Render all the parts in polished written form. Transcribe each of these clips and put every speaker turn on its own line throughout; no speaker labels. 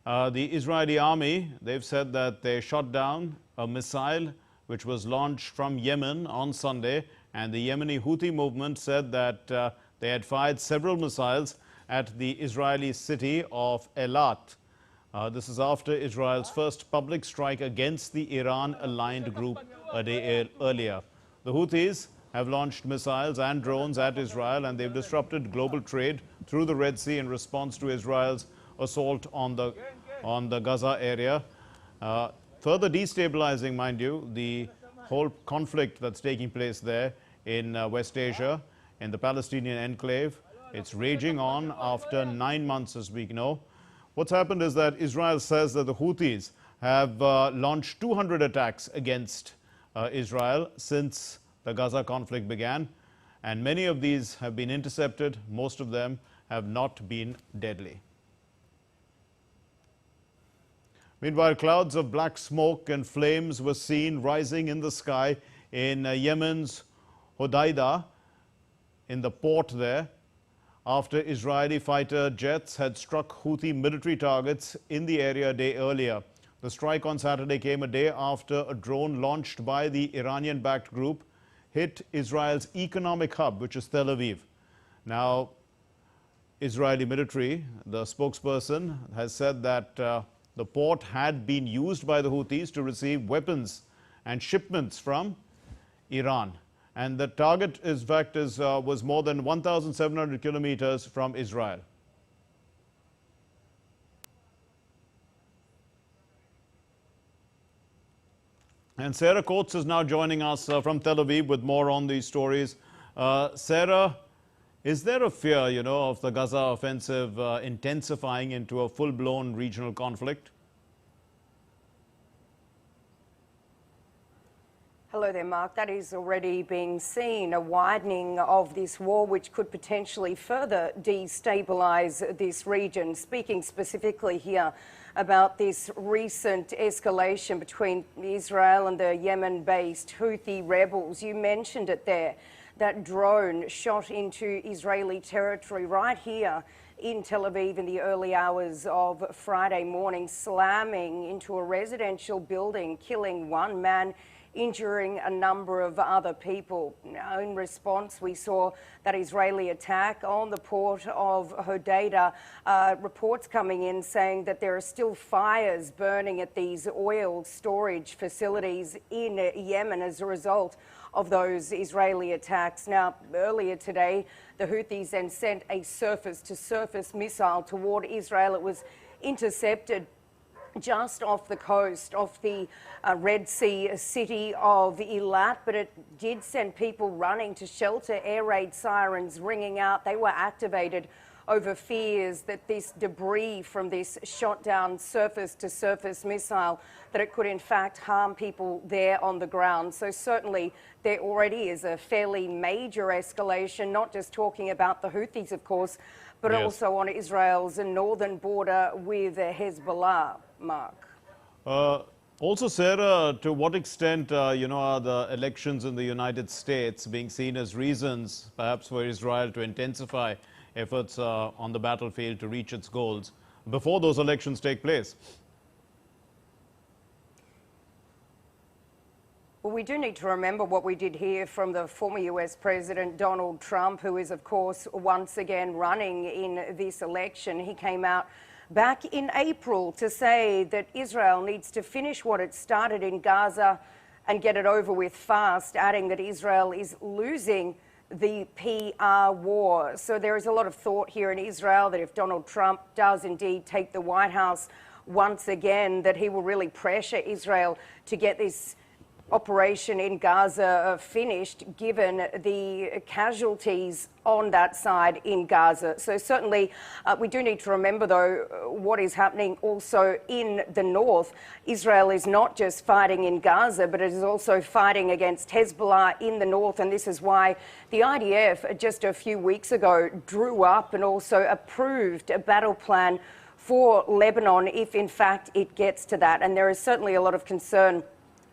The Israeli army, they've said that they shot down a missile which was launched from Yemen on Sunday, and the Yemeni Houthi movement said that they had fired several missiles at the Israeli city of Eilat. This is after Israel's first public strike against the Iran-aligned group a day earlier. The Houthis have launched missiles and drones at Israel, and they've disrupted global trade through the Red Sea in response to Israel's assault on the Gaza area. Further destabilizing, mind you, the whole conflict that's taking place there in West Asia, in the Palestinian enclave. It's raging on after 9 months, as we know. What's happened is that Israel says that the Houthis have launched 200 attacks against Israel since the Gaza conflict began, and many of these have been intercepted. Most of them have not been deadly. Meanwhile, clouds of black smoke and flames were seen rising in the sky in Yemen's Hodeidah, in the port there, after Israeli fighter jets had struck Houthi military targets in the area a day earlier. The strike on Saturday came a day after a drone launched by the Iranian-backed group hit Israel's economic hub, which is Tel Aviv. Now, Israeli military, the spokesperson, has said that the port had been used by the Houthis to receive weapons and shipments from Iran. And the target, in fact, was more than 1,700 kilometers from Israel. And Sarah Coates is now joining us from Tel Aviv with more on these stories. Sarah, is there a fear, of the Gaza offensive intensifying into a full-blown regional conflict?
Hello there, Mark. That is already being seen, a widening of this war, which could potentially further destabilise this region. Speaking specifically here about this recent escalation between Israel and the Yemen-based Houthi rebels, you mentioned it there, that drone shot into Israeli territory right here in Tel Aviv in the early hours of Friday morning, slamming into a residential building, killing one man, injuring a number of other people. Now, in response, we saw that Israeli attack on the port of Hodeidah. Reports coming in saying that there are still fires burning at these oil storage facilities in Yemen as a result of those Israeli attacks. Now, earlier today, the Houthis then sent a surface-to-surface missile toward Israel. It was intercepted just off the coast of the Red Sea city of Eilat, but it did send people running to shelter, air raid sirens ringing out. They were activated over fears that this debris from this shot down surface-to-surface missile, that it could in fact harm people there on the ground. So certainly there already is a fairly major escalation, not just talking about the Houthis, of course, but also on Israel's northern border with Hezbollah. Mark.
Also, Sarah, to what extent, are the elections in the United States being seen as reasons, perhaps, for Israel to intensify efforts on the battlefield to reach its goals before those elections take place?
Well, we do need to remember what we did hear from the former US President Donald Trump, who is, of course, once again running in this election. He came out back in April to say that Israel needs to finish what it started in Gaza and get it over with fast, adding that Israel is losing the PR war. So there is a lot of thought here in Israel that if Donald Trump does indeed take the White House once again, that he will really pressure Israel to get this operation in Gaza finished, given the casualties on that side in Gaza. So certainly we do need to remember, though, what is happening also in the north. Israel is not just fighting in Gaza, but it is also fighting against Hezbollah in the north, and this is why the IDF just a few weeks ago drew up and also approved a battle plan for Lebanon if in fact it gets to that. And there is certainly a lot of concern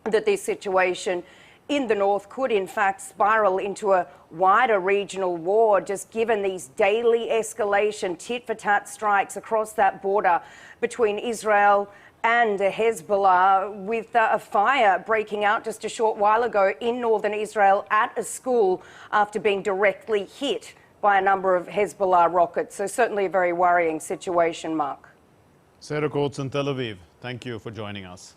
that this situation in the north could in fact spiral into a wider regional war, just given these daily escalation, tit-for-tat strikes across that border between Israel and Hezbollah, with a fire breaking out just a short while ago in northern Israel at a school after being directly hit by a number of Hezbollah rockets. So certainly a very worrying situation, Mark.
Sarah Coates in Tel Aviv, thank you for joining us.